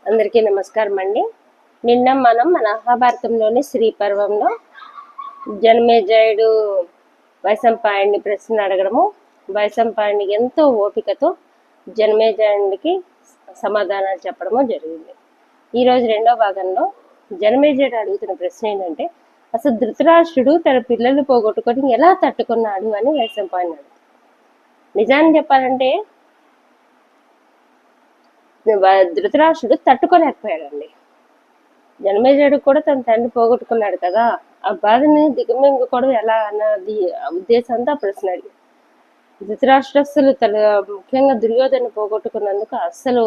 అందరికీ నమస్కారం అండి. నిన్న మనం మహాభారతంలోని శ్రీ పర్వంలో జనమేజయుడు వైశంపాయనుడిని ప్రశ్న అడగడము, వైశంపాయనుడు ఎంతో ఓపికతో జనమేజయుడికి సమాధానాలు చెప్పడము జరిగింది. ఈరోజు రెండో భాగంలో జనమేజయుడు అడుగుతున్న ప్రశ్న ఏంటంటే, అసలు ధృతరాష్ట్రుడు తన పిల్లలు పోగొట్టుకొని ఎలా తట్టుకున్నాడు అని వైశంపాయనుడు. నిజాన్ని చెప్పాలంటే ధృతరాష్ట్రుడు తట్టుకోలేకపోయాడండి. జనమేజయుడు కూడా తన తండ్రి పోగొట్టుకున్నాడు కదా, ఆ బాధని దిగమింగుకోవడం ఎలా అన్నది ఉద్దేశంతో ప్రశ్న అడిగి ధృతరాష్ట్రుడు అస్సలు ముఖ్యంగా దుర్యోధను పోగొట్టుకున్నందుకు అస్సలు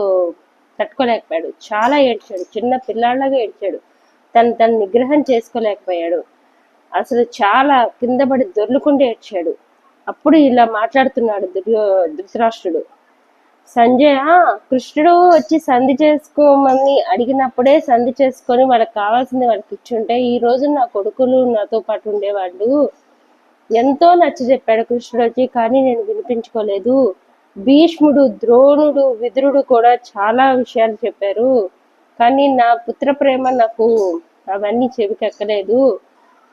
తట్టుకోలేకపోయాడు. చాలా ఏడ్చాడు, చిన్న పిల్లాళ్ళగా ఏడ్చాడు. తను నిగ్రహం చేసుకోలేకపోయాడు. అసలు చాలా కింద పడి దొర్లుకుంటూ ఏడ్చాడు. అప్పుడు ఇలా మాట్లాడుతున్నాడు ధృతరాష్ట్రుడు. సంజయ్ కృష్ణుడు వచ్చి సంధి చేసుకోమని అడిగినప్పుడే సంధి చేసుకొని వాళ్ళకి కావాల్సింది వాళ్ళకి ఇచ్చుంటే ఈ రోజు నా కొడుకులు నాతో పాటు ఉండేవాళ్ళు. ఎంతో నచ్చ చెప్పాడు కృష్ణుడు వచ్చి, కానీ నేను వినిపించుకోలేదు. భీష్ముడు, ద్రోణుడు, విదురుడు కూడా చాలా విషయాలు చెప్పారు, కానీ నా పుత్ర ప్రేమ నాకు అవన్నీ చెవికెక్కలేదు.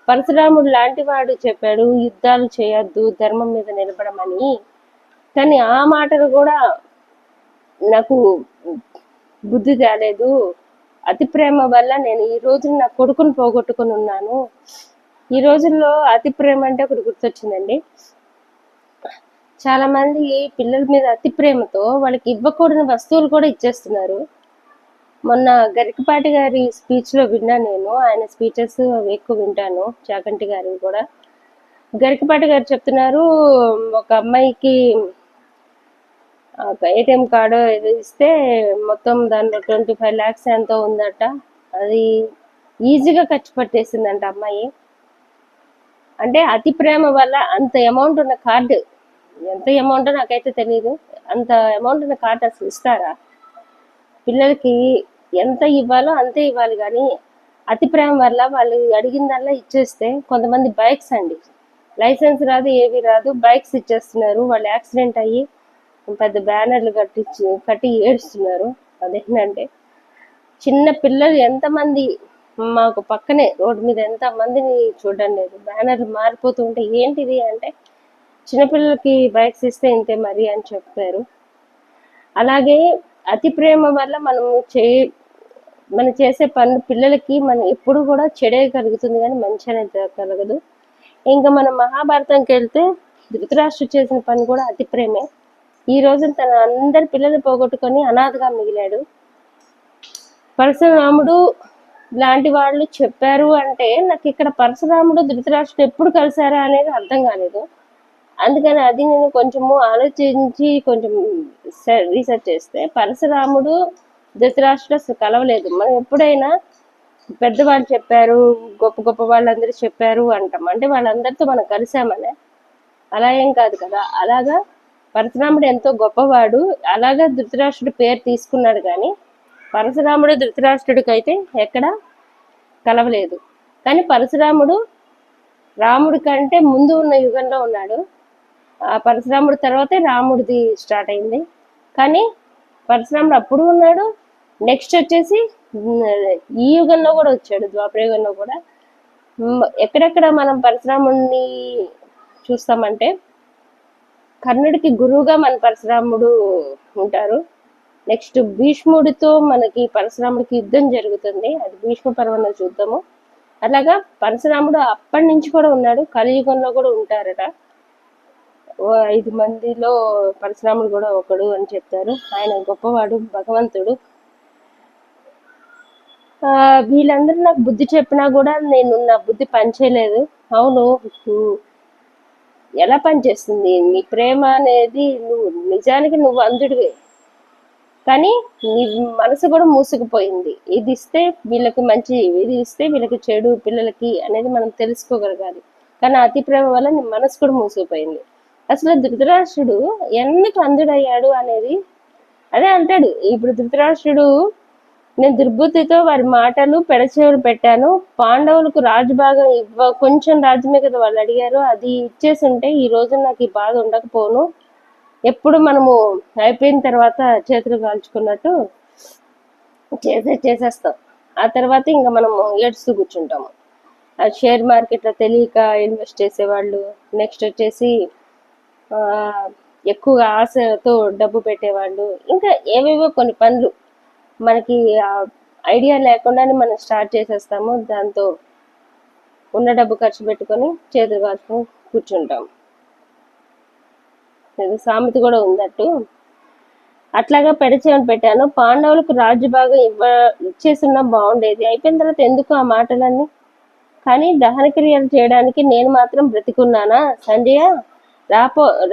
పరశురాముడు లాంటి వాడు చెప్పాడు యుద్ధాలు చేయొద్దు, ధర్మం మీద నిలబడమని, కానీ ఆ మాటలు కూడా నాకు బుద్ధి తేలేదు. అతి ప్రేమ వల్ల నేను ఈ రోజు నా కొడుకుని పోగొట్టుకుని ఉన్నాను. ఈ రోజుల్లో అతి ప్రేమ అంటే ఒకటి గుర్తొచ్చిందండి. చాలా మంది పిల్లల మీద అతి ప్రేమతో వాళ్ళకి ఇవ్వకూడని వస్తువులు కూడా ఇచ్చేస్తున్నారు. మొన్న గరికపాటి గారి స్పీచ్ లో విన్నా నేను, ఆయన స్పీచెస్ ఎక్కువ వింటాను, చాకంటి గారి కూడా. గరికపాటి గారు చెప్తున్నారు, ఒక అమ్మాయికి ఏటీఎం కార్డు ఇస్తే మొత్తం దాంట్లో 25 lakhs ఎంతో ఉందట. అది ఈజీగా ఖర్చు పట్టేసిందంట అమ్మాయి. అంటే అతి ప్రేమ వల్ల అంత అమౌంట్ ఉన్న కార్డు, ఎంత అమౌంట్ నాకైతే తెలియదు, అంత అమౌంట్ ఉన్న కార్డు అసలు ఇస్తారా? పిల్లలకి ఎంత ఇవ్వాలో అంతే ఇవ్వాలి, కానీ అతి ప్రేమ వల్ల వాళ్ళు అడిగిందల్లా ఇచ్చేస్తే, కొంతమంది బైక్స్ అండి, లైసెన్స్ రాదు ఏవి రాదు, బైక్స్ ఇచ్చేస్తున్నారు. వాళ్ళు యాక్సిడెంట్ అయ్యి పెద్ద బ్యానర్లు కట్టి ఏడుస్తున్నారు. అదేంటంటే చిన్న పిల్లలు ఎంతమంది, మాకు పక్కనే రోడ్డు మీద ఎంత మందిని చూడడం లేదు, బ్యానర్లు మారిపోతూ ఉంటే ఏంటిది అంటే చిన్నపిల్లలకి బైక్స్ ఇస్తే ఇంతే మరి అని చెప్పారు. అలాగే అతి ప్రేమ వల్ల మనం చేసే పనులు పిల్లలకి మనం ఎప్పుడు కూడా చెడే కలుగుతుంది, కానీ మంచి అనేది కలగదు. ఇంకా మనం మహాభారతంకి వెళ్తే ధృతరాష్ట్రుడు చేసిన పని కూడా అతి ప్రేమే. ఈ రోజు తన అందరి పిల్లలు పోగొట్టుకొని అనాథగా మిగిలాడు. పరశురాముడు లాంటి వాళ్ళు చెప్పారు అంటే నాకు ఇక్కడ పరశురాముడు ధృతరాష్ట్రుడు ఎప్పుడు కలిశారా అనేది అర్థం కాలేదు. అందుకని అది నేను కొంచెము ఆలోచించి కొంచెం రీసెర్చ్ చేస్తే పరశురాముడు ధృతరాష్ట్రుడు అసలు కలవలేదు. మనం ఎప్పుడైనా పెద్దవాళ్ళు చెప్పారు, గొప్ప గొప్ప వాళ్ళందరూ చెప్పారు అంటాం, అంటే వాళ్ళందరితో మనం కలిసామనే, అలా ఏం కాదు కదా. అలాగా పరశురాముడు ఎంతో గొప్పవాడు, అలాగా ధృతరాష్ట్రుడు పేరు తీసుకున్నాడు, కానీ పరశురాముడు ధృతరాష్ట్రుడికి అయితే ఎక్కడ కలవలేదు. కానీ పరశురాముడు రాముడి కంటే ముందు ఉన్న యుగంలో ఉన్నాడు. ఆ పరశురాముడి తర్వాతే రాముడిది స్టార్ట్ అయింది. కానీ పరశురాముడు అప్పుడు ఉన్నాడు, నెక్స్ట్ వచ్చేసి ఈ యుగంలో కూడా వచ్చాడు, ద్వాపర యుగంలో కూడా. ఎక్కడెక్కడ మనం పరశురాముడిని చూస్తామంటే, కర్ణుడికి గురువుగా మన పరశురాముడు ఉంటారు. నెక్స్ట్ భీష్ముడితో మనకి పరశురాముడికి యుద్ధం జరుగుతుంది, అది భీష్మ పర్వంలో చూద్దాము. అలాగా పరశురాముడు అప్పటి నుంచి కూడా ఉన్నాడు, కలియుగంలో కూడా ఉంటారట. 5 మందిలో పరశురాముడు కూడా ఒకడు అని చెప్తారు. ఆయన గొప్పవాడు, భగవంతుడు. వీళ్ళందరూ నాకు బుద్ధి చెప్పినా కూడా నేను నా బుద్ధి పనిచేయలేదు. అవును, ఎలా పనిచేస్తుంది నీ ప్రేమ అనేది? నిజానికి నువ్వు అంధుడివే, కానీ నీ మనసు కూడా మూసుకుపోయింది. ఇది ఇస్తే వీళ్ళకి మంచి, ఇది ఇస్తే వీళ్ళకి చెడు, పిల్లలకి అనేది మనం తెలుసుకోగలగాలి. కానీ అతి ప్రేమ వల్ల నీ మనసు కూడా మూసుకుపోయింది. అసలు ధృతరాష్ట్రుడు ఎందుకు అంధుడయ్యాడు అనేది అదే అంటాడు. ఇప్పుడు ధృతరాష్ట్రుడు, నేను దుర్బుద్ధితో వారి మాటలు పెడచెవులు పెట్టాను, పాండవులకు రాజుభాగం కొంచెం రాజ్యమే కదా వాళ్ళు అడిగారు, అది ఇచ్చేసి ఉంటే ఈ రోజు నాకు ఈ బాధ ఉండకపోను. ఎప్పుడు మనము అయిపోయిన తర్వాత చేతులు కాల్చుకున్నట్టు చేసేస్తాం. ఆ తర్వాత ఇంకా మనము ఏడుస్తూ కూర్చుంటాము. ఆ షేర్ మార్కెట్లో తెలియక ఇన్వెస్ట్ చేసేవాళ్ళు, నెక్స్ట్ వచ్చేసి ఆ, ఎక్కువగా ఆశతో డబ్బు పెట్టేవాళ్ళు, ఇంకా ఏవేవో కొన్ని పనులు మనకి ఐడియా లేకుండానే మనం స్టార్ట్ చేసేస్తాము. దాంతో ఉన్న డబ్బు ఖర్చు పెట్టుకొని చేతులు కాచుకొని కూర్చుంటాం. ఏదో సామెత కూడా ఉందట్టు. అట్లాగా పెడచేవని పెట్టాను. పాండవులకు రాజ్య భాగం ఇచ్చేస్తున్నా బాగుండేది. అయిపోయిన తర్వాత ఎందుకు ఆ మాటలన్నీ? కానీ దహన క్రియలు చేయడానికి నేను మాత్రం బ్రతికున్నానా సంజయ?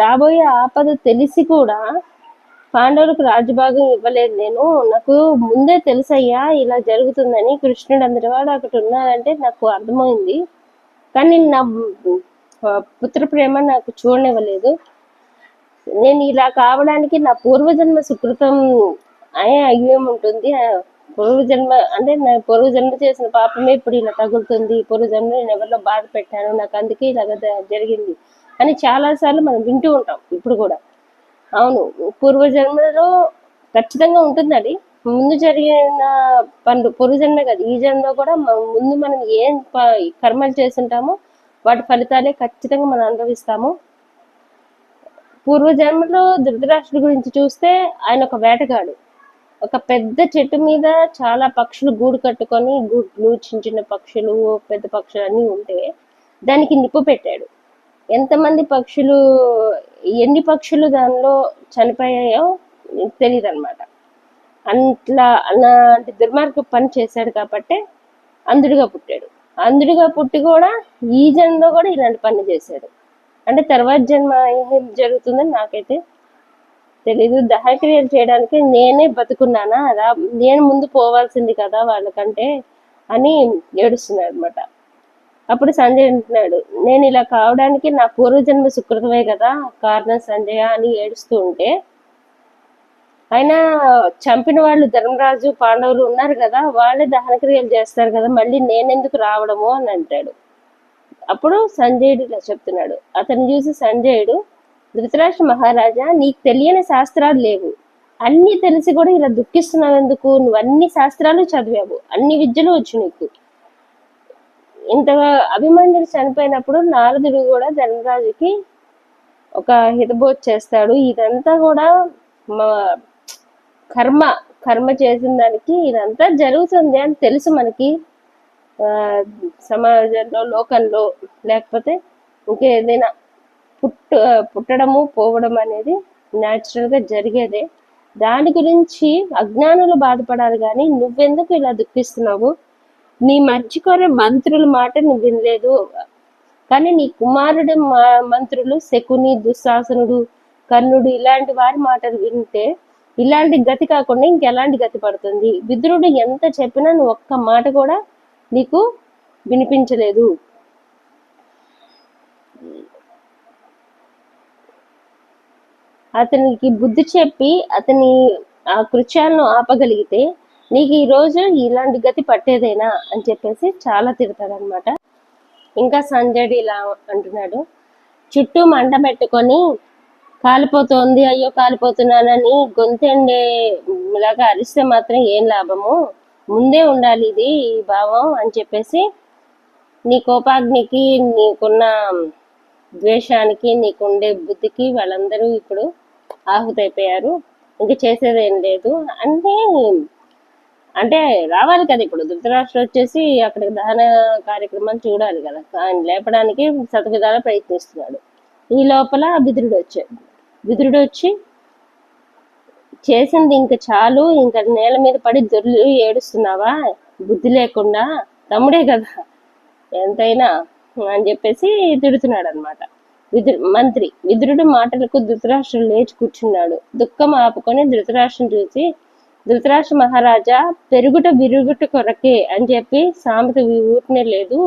రాబోయే ఆపద తెలిసి కూడా పాండవులకు రాజ్యభాగం ఇవ్వలేదు నేను. నాకు ముందే తెలుసయ్యా ఇలా జరుగుతుందని. కృష్ణుడు అందరి వాడు అక్కడ ఉన్నాడంటే నాకు అర్థమైంది. కానీ నా పుత్ర ప్రేమ నాకు చూడనివ్వలేదు. నేను ఇలా కావడానికి నా పూర్వజన్మ సుకృతం అనే అయ్యం ఉంటుంది. పూర్వజన్మ అంటే నా పూర్వజన్మ చేసిన పాపమే ఇప్పుడు ఇలా తగులుతుంది. పూర్వజన్మ నేను ఎవరిలో బాధ పెట్టాను, నాకు అందుకే ఇలా జరిగింది అని చాలాసార్లు మనం వింటూ ఉంటాం ఇప్పుడు కూడా. అవును, పూర్వజన్మలో ఖచ్చితంగా ఉంటుందండి. ముందు జరిగిన పనులు పూర్వజన్మే కాదు, ఈ జన్మలో కూడా ముందు మనం ఏం కర్మలు చేస్తుంటామో వాటి ఫలితాలే ఖచ్చితంగా మనం అనుభవిస్తాము. పూర్వజన్మలో ధృతరాష్ట్రుడి గురించి చూస్తే ఆయన ఒక వేటగాడు. ఒక పెద్ద చెట్టు మీద చాలా పక్షులు గూడు కట్టుకొని, గుడ్లు, చిన్న చిన్న పక్షులు, పెద్ద పక్షులు అన్నీ ఉంటే దానికి నిప్పు పెట్టాడు. ఎంతమంది పక్షులు, ఎన్ని పక్షులు దానిలో చనిపోయాయో తెలియదు అనమాట. అలాంటి దుర్మార్గ పని చేశాడు కాబట్టి అంధుడిగా పుట్టాడు. అంధుడిగా పుట్టి కూడా ఈ జన్మలో కూడా ఇలాంటి పని చేశాడు. అంటే తర్వాత జన్మ ఏం జరుగుతుందని నాకైతే తెలీదు. దహనక్రియలు చేయడానికి నేనే బతుకున్నానా, నేను ముందు పోవాల్సింది కదా వాళ్ళకంటే అని ఏడుస్తున్నాడు అనమాట. అప్పుడు సంజయ్ అంటున్నాడు, నేను ఇలా కావడానికి నా పూర్వజన్మ సుకృతమే కదా కారణం సంజయ అని ఏడుస్తూ ఉంటే, అయినా చంపిన వాళ్ళు ధర్మరాజు పాండవులు ఉన్నారు కదా, వాళ్ళే దహనక్రియలు చేస్తారు కదా, మళ్ళీ నేనెందుకు రావడము అని అంటాడు. అప్పుడు సంజయుడు ఇలా చెప్తున్నాడు. అతను చూసి సంజయుడు, ధృతరాష్ట్ర మహారాజా, నీకు తెలియని శాస్త్రాలు లేవు. అన్ని తెలిసి కూడా ఇలా దుఃఖిస్తున్నావు ఎందుకు? నువ్వు అన్ని శాస్త్రాలు చదివావు, అన్ని విద్యలు వచ్చు నీకు. ఇంతగా అభిమన్యుడు చనిపోయినప్పుడు నారదుడు కూడా ధర్మరాజుకి ఒక హితబోధ చేస్తాడు. ఇదంతా కూడా కర్మ చేసిన దానికి ఇదంతా జరుగుతుంది అని తెలుసు మనకి. సమాజంలో, లోకంలో, లేకపోతే ఇంకేదైనా పుట్టడము పోవడం అనేది న్యాచురల్గా జరిగేదే. దాని గురించి అజ్ఞానులు బాధపడాలి, కానీ నువ్వెందుకు ఇలా దుఃఖిస్తున్నావు? నీ మంచి కోరే మంత్రుల మాట నువ్వు వినలేదు, కానీ నీ కుమారుడు మంత్రులు శకుని, దుశ్శాసనుడు, కర్ణుడు ఇలాంటి వారి మాటలు వింటే ఇలాంటి గతి కాకుండా ఇంకెలాంటి గతి పడుతుంది? విదురుడు ఎంత చెప్పినా నువ్వు ఒక్క మాట కూడా నీకు వినిపించలేదు. అతనికి బుద్ధి చెప్పి అతని ఆ కృత్యాలను ఆపగలిగితే నీకు ఈరోజు ఇలాంటి గతి పట్టేదేనా అని చెప్పేసి చాలా తిడతాడనమాట. ఇంకా సంజయుడు ఇలా అంటున్నాడు, చుట్టూ మంట పెట్టుకొని కాలిపోతోంది, అయ్యో కాలిపోతున్నానని గొంతెండేలాగా అరిస్తే మాత్రం ఏం లాభము? ముందే ఉండాలి ఇది ఈ భావం అని చెప్పేసి నీ కోపాగ్నికి, నీకున్న ద్వేషానికి, నీకుండే బుద్ధికి వాళ్ళందరూ ఇప్పుడు ఆహుతైపోయారు. ఇంక చేసేదేం లేదు అంటే రావాలి కదా. ఇప్పుడు ధృతరాష్ట్రుడు వచ్చేసి అక్కడ దహన కార్యక్రమాలు చూడాలి కదా, ఆయన లేపడానికి శతవిధాలా ప్రయత్నిస్తున్నాడు. ఈ లోపల విదురుడు వచ్చి చేసింది ఇంక చాలు, ఇంకా నేల మీద పడి దొర్లి ఏడుస్తున్నావా బుద్ధి లేకుండా, తమ్ముడే కదా ఎంతైనా అని చెప్పేసి తిడుతున్నాడు అనమాట. విదురుడు మాటలకు ధృతరాష్ట్రుడు లేచి కూర్చున్నాడు. దుఃఖం ఆపుకొని ధృతరాష్ట్రం చూసి, ధృతరాష్ట్ర మహారాజా, పెరుగుట విరుగుట కొరకే అని చెప్పి సామెత ఊరినే లేదు.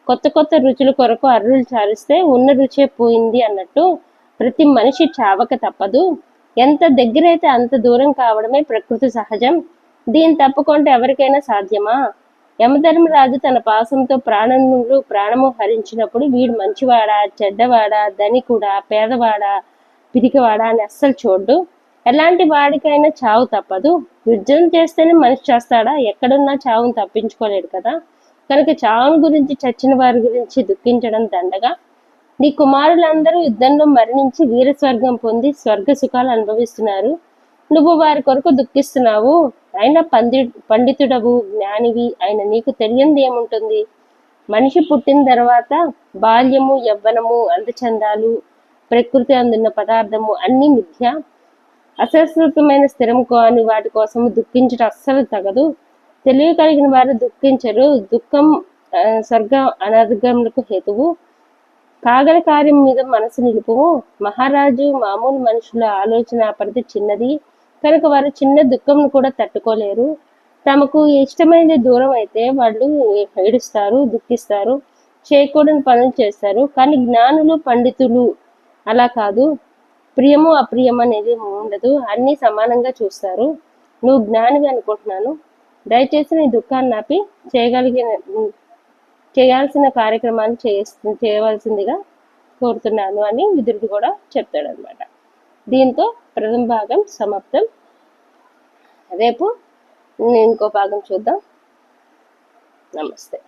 కొత్త కొత్త రుచుల కొరకు అర్రులు చాలిస్తే ఉన్న రుచే పోయింది అన్నట్టు ప్రతి మనిషి చావక తప్పదు. ఎంత దగ్గరైతే అంత దూరం కావడమే ప్రకృతి సహజం. దీన్ని తప్పుకుంటే ఎవరికైనా సాధ్యమా? యమధర్మరాజు తన పాసంతో ప్రాణము హరించినప్పుడు వీడు మంచివాడా, చెడ్డవాడా, ధనికుడా, పేదవాడా, పిరికివాడా అని అస్సలు చూడ్డు. ఎలాంటి వాడికైనా చావు తప్పదు. యుద్ధం చేస్తేనే మనిషి చేస్తాడా? ఎక్కడున్నా చావును తప్పించుకోలేడు కదా. కనుక చావును గురించి, చచ్చిన వారి గురించి దుఃఖించడం దండగా. నీ కుమారులందరూ యుద్ధంలో మరణించి వీర స్వర్గం పొంది స్వర్గ సుఖాలు అనుభవిస్తున్నారు. నువ్వు వారి కొరకు దుఃఖిస్తున్నావు. అయినా పండితుడవు, జ్ఞానివి అయిన నీకు తెలియంది ఏముంటుంది? మనిషి పుట్టిన తర్వాత బాల్యము, యవ్వనము, అందచందాలు, ప్రకృతి అందున్న పదార్థము అన్నీ మిథ్య. అశాశ్వతమైన స్థిరము కాని వాటి కోసము దుఃఖించడం అస్సలు తగదు. తెలివి కలిగిన వారు దుఃఖించరు. దుఃఖం స్వర్గ అనర్గములకు హేతువు. కాగల కార్యం మీద మనసు నిలుపుము. మహారాజు మామూలు మనుషుల ఆలోచన పరిధి చిన్నది కనుక వారు చిన్న దుఃఖంను కూడా తట్టుకోలేరు. తమకు ఇష్టమైనది దూరం అయితే వాళ్ళు ఏడుస్తారు, దుఃఖిస్తారు, చేయకూడని పనులు చేస్తారు. కానీ జ్ఞానులు, పండితులు అలా కాదు. ప్రియము అప్రియం అనేది ఉండదు, అన్నీ సమానంగా చూస్తారు. నువ్వు జ్ఞానివి అనుకుంటున్నాను. దయచేసి నీ దుఃఖాన్ని ఆపి చేయాల్సిన కార్యక్రమాన్ని చేయవలసిందిగా కోరుతున్నాను అని విదురుడు కూడా చెప్తాడు అనమాట. దీంతో ప్రథమ భాగం సమాప్తం. రేపు ఇంకో భాగం చూద్దాం. నమస్తే.